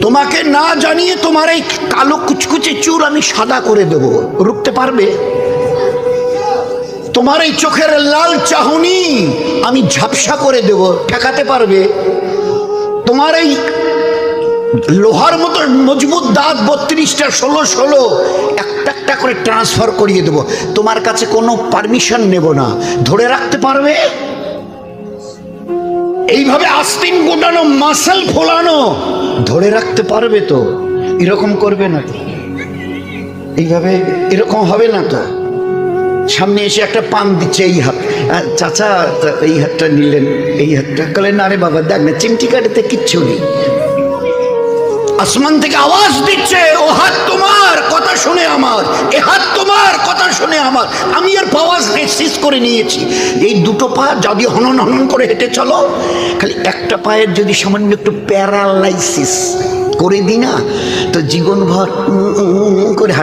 তোমাকে না জানিয়ে তোমার এই কালো কুচকুচে চুল আমি সাদা করে দেব, রুখতে পারবে? তোমার এই চোখের লাল চাহনি আমি ঝাপসা করে দেব, ঠেকাতে পারবে? তোমার এই লোহার মতো মজবুত দাঁত 32টা 16 একটা একটা করে ট্রান্সফার করিয়ে দেব, তোমার কাছে কোনো পারমিশন নেব না, ধরে রাখতে পারবে? এইভাবে আস্তিন গোটানো, মাসল ফোলানো, ধরে রাখতে পারবে তো? এরকম করবে না তো? এইভাবে এরকম হবে না তো? সামনে এসে একটা পান দিচ্ছে, এই হাত, চাচা এই হাতটা নিলেন, এই হাতটা বললেন আরে বাবা দেখ না চিমটি কাটিতে কিচ্ছু নেই। আসমান থেকে আওয়াজ দিচ্ছে, ও হাত তোমার কথা শুনে আমার, এ হাত তোমার কথা শুনে আমার। আমি আর পাওয়াজ রেসিস করে নিয়েছি। এই দুটো পা যদি হনন হনন করে হেঁটে চলো, খালি একটা পায়ের যদি সামান্য একটু প্যারালাইসিস করে দিই না, তো জীবনভর করে